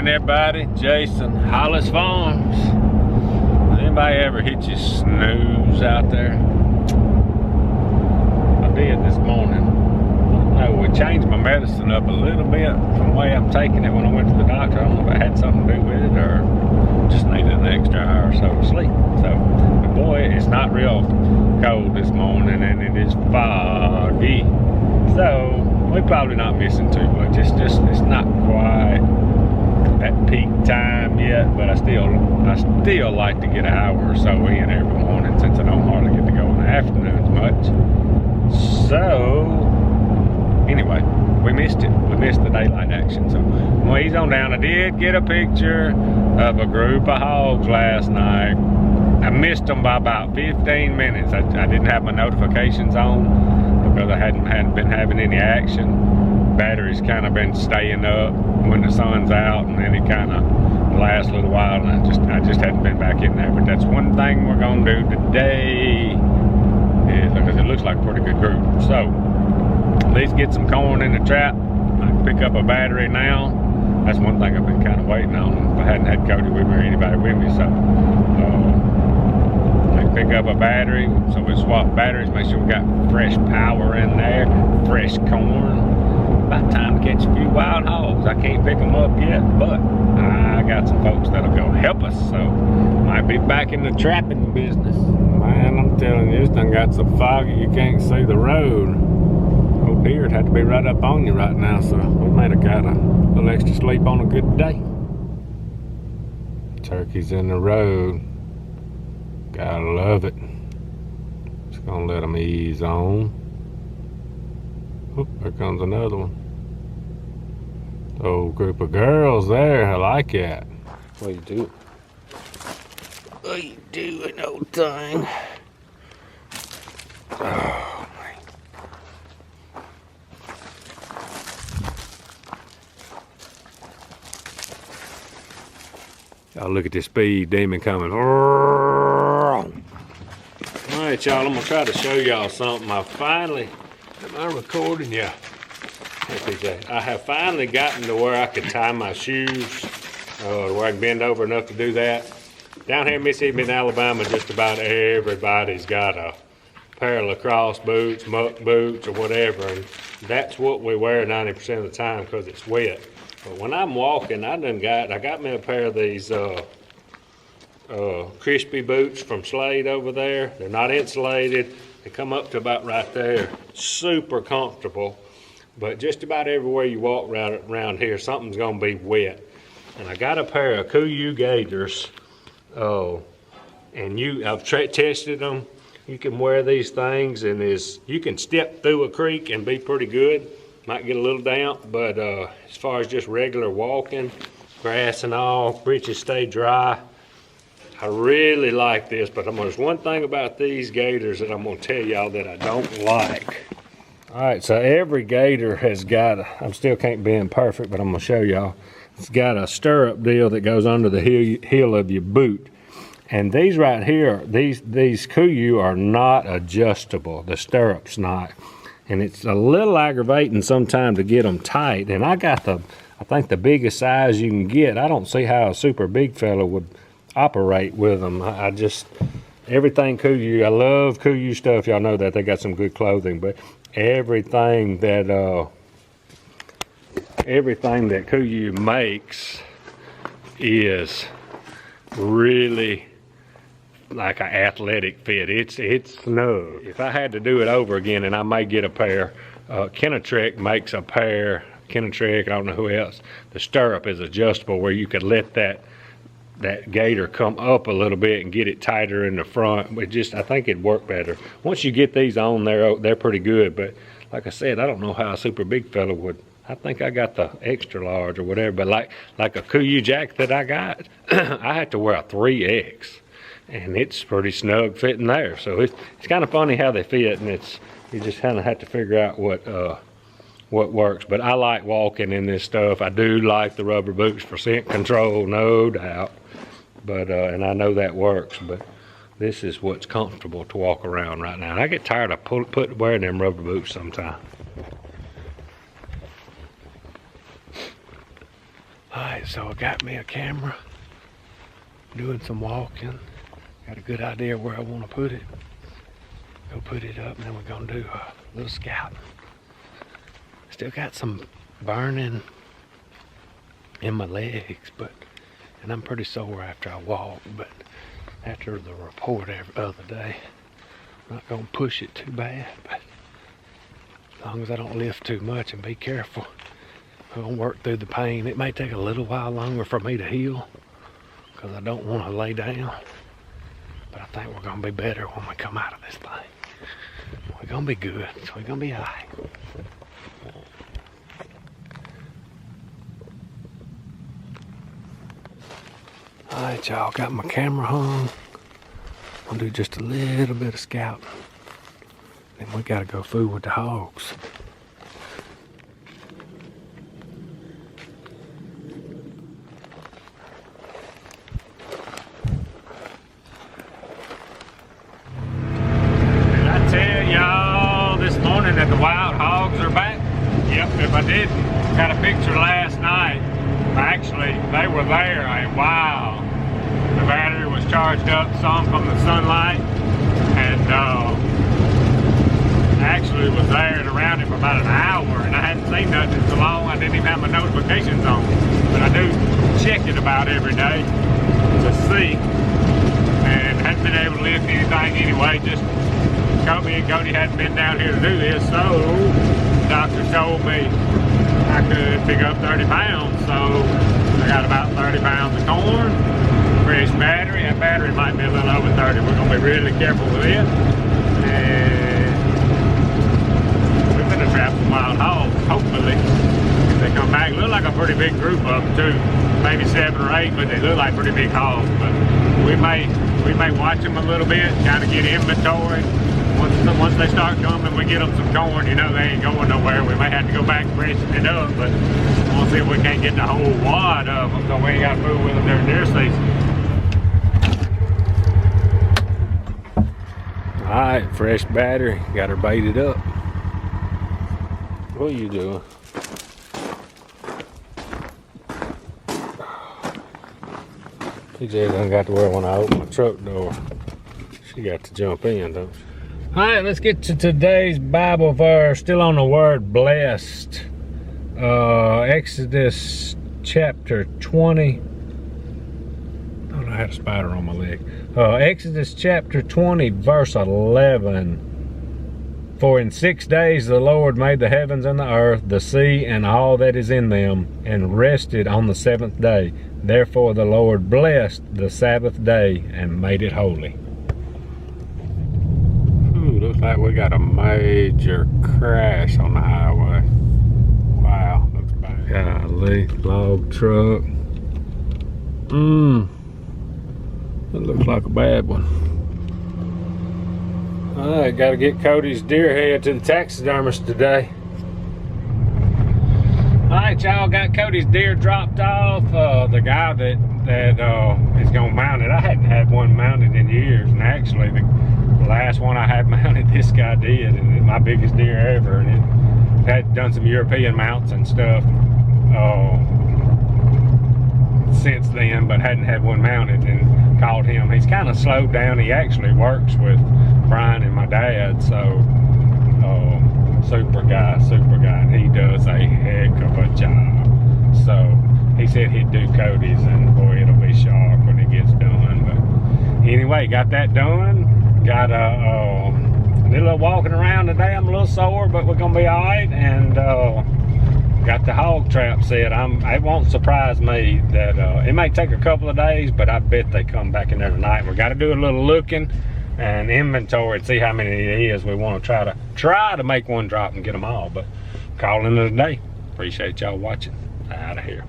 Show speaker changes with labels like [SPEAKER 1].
[SPEAKER 1] Morning, everybody. Jason, Hollis Farms. Does anybody ever hit you snooze out there? I did this morning. We changed my medicine up a little bit from the way I'm taking it when I went to the doctor. I don't know if it had something to do with it or just needed an extra hour or so of sleep. So, but boy, it's not real cold this morning and it is foggy. So, we're probably not missing too much. It's not quite at peak time yet, but I still like to get an hour or so in every morning since I don't hardly get to go in the afternoons much. So anyway, we missed it. We missed the daylight action. So when he's on down, I did get a picture of a group of hogs last night. I missed them by about 15 minutes. I didn't have my notifications on because I hadn't been having any action. Battery's kind of been staying up when the sun's out, and then it kind of lasts a little while, and I just hadn't been back in there. But that's one thing we're gonna do today, is because it looks like a pretty good group. So at least get some corn in the trap. I can pick up a battery now. That's one thing I've been kind of waiting on. If I hadn't had Cody with me or anybody with me, so I can pick up a battery. So we swap batteries, make sure we got fresh power in there, fresh corn. About time to catch a few wild hogs. I can't pick them up yet, but I got some folks that'll go help us, so might be back in the trapping business. Man, I'm telling you, this done got so foggy you can't see the road. Oh dear, it'd have to be right up on you right now, so we might have got a little extra sleep on a good day. Turkeys in the road. Gotta love it. Just gonna let them ease on. Oh, there comes another one. Old group of girls there. I like that. What you doing? What you doing, old thing? Oh, man. Y'all look at this speed demon coming. All right, y'all. I'm gonna try to show y'all something. I finally. Am I recording? Yeah. Hey, PJ. I have finally gotten to where I can tie my shoes, where I can bend over enough to do that. Down here in Mississippi and Alabama, just about everybody's got a pair of lacrosse boots, muck boots, or whatever, and that's what we wear 90% of the time because it's wet. But when I'm walking, I got me a pair of these crispy boots from Slade over there. They're not insulated. They come up to about right there. Super comfortable, but just about everywhere you walk around here, something's gonna be wet. And I got a pair of KUIU gaiters. And I've tested them. You can wear these things, and you can step through a creek and be pretty good. Might get a little damp, but as far as just regular walking, grass and all, britches stay dry. I really like this, but there's one thing about these gaiters that I'm gonna tell y'all that I don't like. All right, so every gaiter has got, I still can't bend perfect, but I'm gonna show y'all. It's got a stirrup deal that goes under the heel of your boot. And these right here, these KUIU are not adjustable. The stirrup's not. And it's a little aggravating sometimes to get them tight. And I got I think the biggest size you can get. I don't see how a super big fella would operate with them. Everything KUIU, I love KUIU stuff. Y'all know that they got some good clothing, but everything that KUIU makes is really like an athletic fit. It's snug. If I had to do it over again, and I may get a pair, Kenetrek makes a pair. Kenetrek, I don't know who else. The stirrup is adjustable where you could let that gaiter come up a little bit and get it tighter in the front. But I think it'd work better. Once you get these on, they're pretty good. But like I said, I don't know how a super big fella would. I think I got the extra large or whatever. But like a KUIU jacket that I got, I had to wear a 3X, and it's pretty snug fitting there. So it's kind of funny how they fit, and you just kind of have to figure out what works. But I like walking in this stuff. I do like the rubber boots for scent control, no doubt. But and I know that works, but this is what's comfortable to walk around right now. And I get tired of wearing them rubber boots sometimes. All right, So I got me a camera, doing some walking. Got a good idea where I want to put it. Go put it up, and then we're gonna do a little scouting. Still got some burning in my legs, and I'm pretty sore after I walk, but after the report the other day, I'm not gonna push it too bad, but as long as I don't lift too much and be careful, I'm gonna work through the pain. It may take a little while longer for me to heal because I don't want to lay down, but I think we're gonna be better when we come out of this thing. We're gonna be good. We're gonna be all right. All right, y'all, got my camera hung. I'll do just a little bit of scouting. Then we gotta go fool with the hogs. Did I tell y'all this morning that the wild hogs are back? Yep, if I didn't, got a picture last night. Actually, they were there a while. The battery was charged up some from the sunlight, and actually was there and around it for about an hour, and I hadn't seen nothing so long I didn't even have my notifications on. But I do check it about every day to see, and hadn't been able to lift anything anyway. Just Kobe and Cody hadn't been down here to do this, so the doctor told me I could pick up 30 pounds, so I got about 30 pounds of corn, fresh battery. That battery might be a little over 30. We're gonna be really careful with it. And we're gonna trap some wild hogs, hopefully. If they come back, look like a pretty big group of them too. Maybe 7 or 8, but they look like pretty big hogs. But we may watch them a little bit, kind of get inventory. Once they start coming, we get them some corn, you know, they ain't going nowhere. We may have to go back and freshen it up, but we'll see if we can't get the whole wad of them, so we ain't got to fool with them during deer season. Alright, fresh battery, got her baited up. What are you doing? TJ done got to where when I open my truck door, she got to jump in, don't she? All right, let's get to today's Bible verse. Still on the word blessed. Exodus chapter 20. Oh, I had a spider on my leg. Exodus chapter 20, verse 11. For in 6 days the Lord made the heavens and the earth, the sea, and all that is in them, and rested on the 7th day. Therefore the Lord blessed the Sabbath day and made it holy. Looks like we got a major crash on the highway. Wow, looks bad. Golly, log truck. That looks like a bad one. Alright, gotta get Cody's deer head to the taxidermist today. Alright, y'all, got Cody's deer dropped off. The guy that is gonna mount it, I hadn't had one mounted in years, and actually the last one I had mounted, this guy did, and it's my biggest deer ever, and it had done some European mounts and stuff since then, but hadn't had one mounted, and called him. He's kind of slowed down. He actually works with Brian and my dad, so super guy, and he does a heck of a job. So he said he'd do Cody's, and boy, it'll be sharp when it gets done. But anyway, got that done. Got a little walking around today. I'm a little sore, but we're gonna be all right. And got the hog trap set. It won't surprise me that it may take a couple of days, but I bet they come back in there tonight. We got to do a little looking and inventory and see how many it is. We want to try to make one drop and get them all. But calling it a day. Appreciate y'all watching. Out of here.